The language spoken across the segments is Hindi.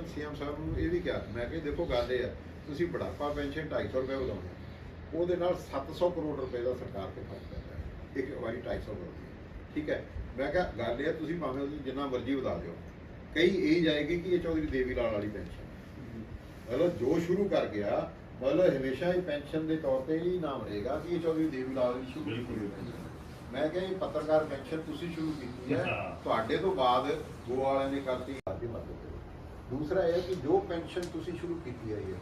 सीएम साहब ਨੂੰ ਇਹ ਵੀ ਕਿਹਾ ਮੈਂ ਕਿ ਦੇਖੋ ਗੱਲ ਇਹ ਆ ਤੁਸੀਂ ਬੁਢਾਪਾ ਪੈਨਸ਼ਨ 250 ਰੁਪਏ ਵਧਾਉਣਾ ਉਹਦੇ ਨਾਲ 700 ਕਰੋੜ ਰੁਪਏ ਦਾ ਸਰਕਾਰ ਤੇ ਖਰਚ ਪੈਂਦਾ ਹੈ ਇੱਕ ਵਾਰੀ 250 ਕਰੋੜ ਠੀਕ ਹੈ। ਮੈਂ ਕਿਹਾ ਗੱਲ ਇਹ ਆ ਤੁਸੀਂ ਭਾਵੇਂ ਉਹਦੀ ਜਿੰਨਾ ਮਰਜ਼ੀ ਵਧਾ ਦਿਓ ਕਈ ਇਹ ਜਾਏਗੀ ਕਿ ਇਹ ਚੌਧਰੀ ਦੇਵੀ ਲਾਲ ਵਾਲੀ ਪੈਨਸ਼ਨ मतलब जो शुरू कर गया मतलब हमेशा ही पेंशन के तौर पर ही नाम रहेगा कि ये चौधरी देवी लाल की शुरू की पेंशन। मैं क्या ये पत्रकार पेंशन तुसी शुरू की है ਤੁਹਾਡੇ ਤੋਂ ਬਾਅਦ ਗੋ ਵਾਲਿਆਂ ने करती आदि मदद। दूसरा है कि जो पेंशन तुसी शुरू की है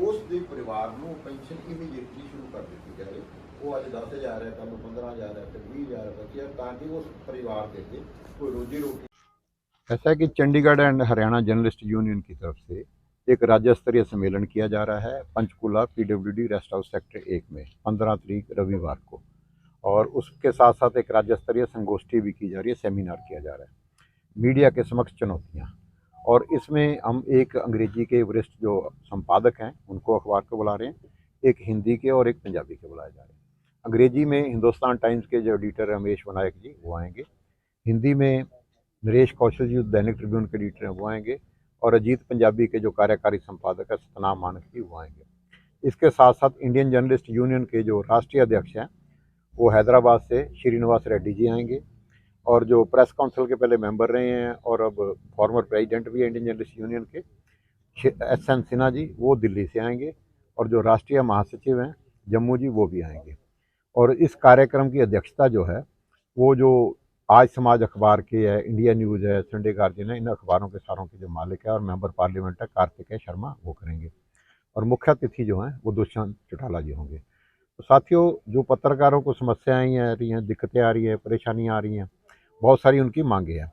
उस दे परिवार को पेंशन इमीडिएटली शुरू कर दी जाए। वो अज 10,000 है कल 15,000 है फिर 20,000 25,000 ताकि उस परिवार के कोई रोजी रोटी। ऐसा है कि Chandigarh and Haryana journalist union की तरफ से एक राज्य स्तरीय सम्मेलन किया जा रहा है Panchkula PWD rest house sector 1 में 15 तारीख रविवार को, और उसके साथ साथ एक राज्य स्तरीय संगोष्ठी भी की जा रही है, सेमिनार किया जा रहा है मीडिया के समक्ष चुनौतियाँ। और इसमें हम एक अंग्रेजी के वरिष्ठ जो संपादक हैं उनको अखबार को बुला रहे हैं, एक हिंदी के और एक पंजाबी के बुलाए जा रहे हैं। अंग्रेजी में हिंदुस्तान टाइम्स के जो एडिटर रमेश विनायक जी वो आएंगे, हिंदी में नरेश कौशल जी दैनिक ट्रिब्यून के एडिटर हैं वो आएंगे, और अजीत पंजाबी के जो कार्यकारी संपादक है सतनाम मानक जी वो आएंगे। इसके साथ साथ इंडियन जर्नलिस्ट यूनियन के जो राष्ट्रीय अध्यक्ष हैं वो हैदराबाद से श्रीनिवास रेड्डी जी आएंगे, और जो प्रेस काउंसिल के पहले मेंबर रहे हैं और अब फॉर्मर प्रेसिडेंट भी है इंडियन जर्नलिस्ट यूनियन के SN सिन्हा जी वो दिल्ली से आएंगे, और जो राष्ट्रीय महासचिव हैं जम्मू जी वो भी आएंगे। और इस कार्यक्रम की अध्यक्षता जो है वो जो आज समाज अखबार के है, इंडिया न्यूज़ है, संडे गार्जियन है, इन अखबारों के सारों के जो मालिक है और मेंबर पार्लियामेंट है कार्तिकेय शर्मा वो करेंगे, और मुख्य अतिथि जो हैं वो दुष्यंत चौटाला जी होंगे। तो साथियों, जो पत्रकारों को समस्याएं आ रही हैं, दिक्कतें आ रही हैं, परेशानियां आ रही हैं, बहुत सारी उनकी मांगे हैं,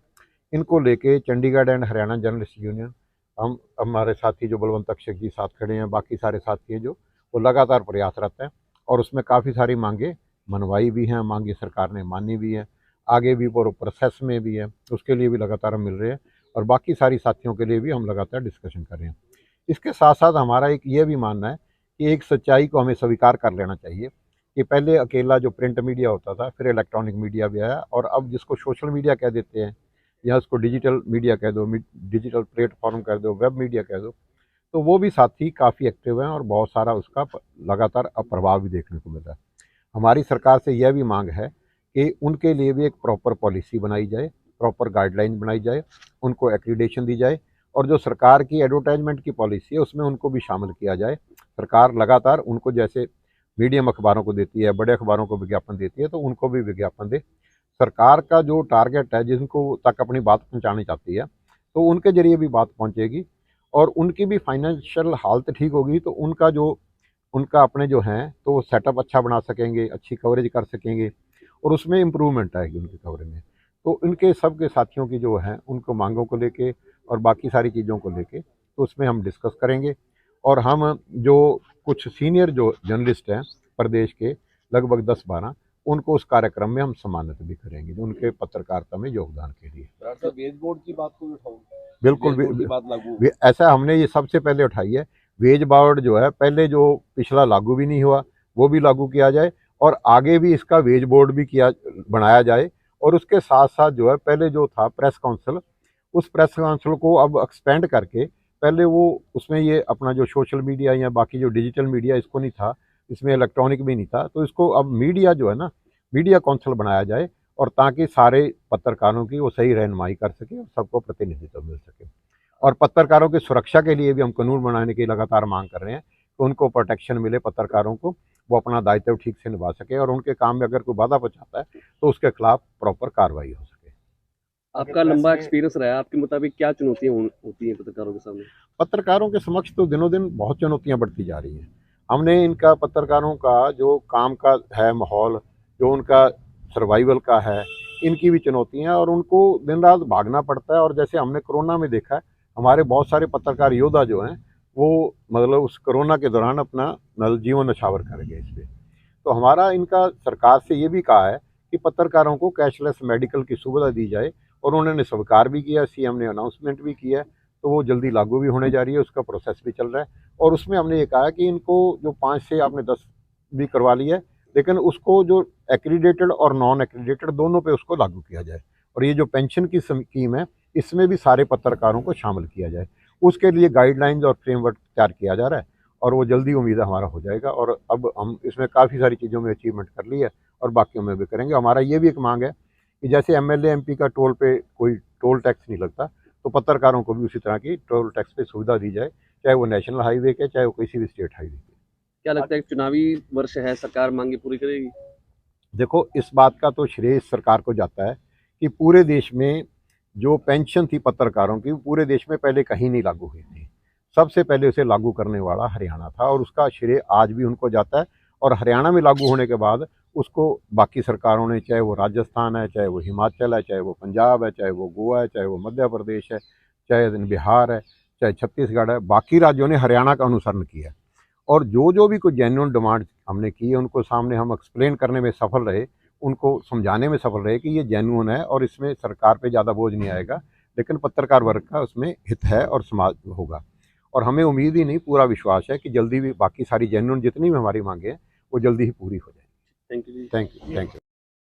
इनको लेके Chandigarh and Haryana journalist union हम हमारे साथी जो बलवंत अक्षक जी साथ खड़े हैं, बाकी सारे साथी हैं जो वो लगातार प्रयासरत हैं, और उसमें काफ़ी सारी मांगे मनवाई भी हैं, मांगे सरकार ने मानी भी है, आगे भी वो प्रोसेस में भी है, उसके लिए भी लगातार हम मिल रहे हैं, और बाकी सारी साथियों के लिए भी हम लगातार डिस्कशन कर रहे हैं। इसके साथ साथ हमारा एक ये भी मानना है कि एक सच्चाई को हमें स्वीकार कर लेना चाहिए कि पहले अकेला जो प्रिंट मीडिया होता था, फिर इलेक्ट्रॉनिक मीडिया भी आया, और अब जिसको सोशल मीडिया कह देते हैं या उसको डिजिटल मीडिया कह दो, डिजिटल प्लेटफॉर्म कह दो, वेब मीडिया कह दो, तो वो भी साथी काफ़ी एक्टिव हैं और बहुत सारा उसका लगातार प्रभाव भी देखने को मिल रहा है। हमारी सरकार से यह भी मांग है कि उनके लिए भी एक प्रॉपर पॉलिसी बनाई जाए, प्रॉपर गाइडलाइन बनाई जाए, उनको एक्रीडेशन दी जाए, और जो सरकार की एडवर्टाइजमेंट की पॉलिसी है उसमें उनको भी शामिल किया जाए। सरकार लगातार उनको जैसे मीडियम अखबारों को देती है, बड़े अखबारों को विज्ञापन देती है, तो उनको भी विज्ञापन दे। सरकार का जो टारगेट है जिनको तक अपनी बात पहुंचानी चाहती है तो उनके जरिए भी बात पहुंचेगी, और उनकी भी फाइनेंशियल हालत ठीक होगी तो उनका अपने जो हैं तो सेटअप अच्छा बना सकेंगे, अच्छी कवरेज कर सकेंगे, और उसमें इम्प्रूवमेंट आएगी उनकी कवरेज में। तो इनके सब के साथियों की जो है उनको मांगों को लेके और बाकी सारी चीज़ों को लेके तो उसमें हम डिस्कस करेंगे, और हम जो कुछ सीनियर जो जर्नलिस्ट हैं प्रदेश के लगभग 10-12 उनको उस कार्यक्रम में हम सम्मानित भी करेंगे जो उनके पत्रकारिता में योगदान के लिए। वेज बोर्ड की बात को उठाऊं, बिल्कुल बात लागू ऐसा हमने ये सबसे पहले उठाई है। वेज बोर्ड जो है पहले जो पिछला लागू भी नहीं हुआ वो भी लागू किया जाए, और आगे भी इसका वेज बोर्ड भी बनाया जाए, और उसके साथ साथ जो है पहले जो था प्रेस काउंसिल, उस प्रेस काउंसिल को अब एक्सपेंड करके पहले वो उसमें ये अपना जो सोशल मीडिया या बाकी जो डिजिटल मीडिया इसको नहीं था, इसमें इलेक्ट्रॉनिक भी नहीं था, तो इसको अब मीडिया जो है ना मीडिया काउंसिल बनाया जाए, और ताकि सारे पत्रकारों की वो सही रहनुमाई कर सके और सबको प्रतिनिधित्व मिल सके। और पत्रकारों की सुरक्षा के लिए भी हम कानून बनाने की लगातार मांग कर रहे हैं कि उनको प्रोटेक्शन मिले, पत्रकारों को वो अपना दायित्व ठीक से निभा सके, और उनके काम में अगर कोई बाधा पहुंचाता है तो उसके खिलाफ प्रॉपर कार्रवाई हो सके। आपका लंबा एक्सपीरियंस रहा है, आपके मुताबिक क्या चुनौतियां होती हैं पत्रकारों के सामने? पत्रकारों के समक्ष तो दिनों दिन बहुत चुनौतियां बढ़ती जा रही हैं। हमने इनका पत्रकारों का जो काम का है माहौल, जो उनका सर्वाइवल का है, इनकी भी चुनौतियां, और उनको दिन रात भागना पड़ता है। और जैसे हमने कोरोना में देखा है, हमारे बहुत सारे पत्रकार योद्धा जो हैं वो मतलब उस कोरोना के दौरान अपना जीवन नछावर कर गए इस पर। तो हमारा इनका सरकार से ये भी कहा है कि पत्रकारों को कैशलेस मेडिकल की सुविधा दी जाए, और उन्होंने स्वीकार भी किया, CM ने अनाउंसमेंट भी किया है, तो वो जल्दी लागू भी होने जा रही है, उसका प्रोसेस भी चल रहा है। और उसमें हमने ये कहा कि इनको जो 5 से आपने 10 भी करवा लिया है, लेकिन उसको जो एक्रीडेटेड और नॉन एक्रीडेटेड दोनों पे उसको लागू किया जाए, और ये जो पेंशन की स्कीम है इसमें भी सारे पत्रकारों को शामिल किया जाए। उसके लिए गाइडलाइंस और फ्रेमवर्क तैयार किया जा रहा है और वो जल्दी उम्मीद है हमारा हो जाएगा। और अब हम इसमें काफ़ी सारी चीज़ों में अचीवमेंट कर ली है और बाकियों में भी करेंगे। हमारा ये भी एक मांग है कि जैसे एमएलए एमपी का टोल पे कोई टोल टैक्स नहीं लगता, तो पत्रकारों को भी उसी तरह की टोल टैक्स पे सुविधा दी जाए, चाहे वो नेशनल हाईवे के चाहे वो किसी भी स्टेट हाईवे के। क्या लगता है चुनावी वर्ष है, सरकार मांगे पूरी करेगी? देखो, इस बात का तो श्रेय सरकार को जाता है कि पूरे देश में जो पेंशन थी पत्रकारों की, पूरे देश में पहले कहीं नहीं लागू हुई थी। सबसे पहले उसे लागू करने वाला हरियाणा था और उसका श्रेय आज भी उनको जाता है। और हरियाणा में लागू होने के बाद उसको बाकी सरकारों ने, चाहे वो राजस्थान है, चाहे वो हिमाचल है, चाहे वो पंजाब है, चाहे वो गोवा है, चाहे वो मध्य प्रदेश है, चाहे बिहार है, चाहे छत्तीसगढ़ है, बाकी राज्यों ने हरियाणा का अनुसरण किया। और जो भी कोई जेन्युइन डिमांड हमने की है उनको सामने हम एक्सप्लेन करने में सफल रहे, उनको समझाने में सफल रहे कि ये जेन्युइन है और इसमें सरकार पे ज़्यादा बोझ नहीं आएगा, लेकिन पत्रकार वर्ग का उसमें हित है और समाज होगा। और हमें उम्मीद ही नहीं, पूरा विश्वास है कि जल्दी भी बाकी सारी जेन्युइन जितनी भी हमारी मांगे हैं वो जल्दी ही पूरी हो जाएंगी। थैंक यू जी। Thank you.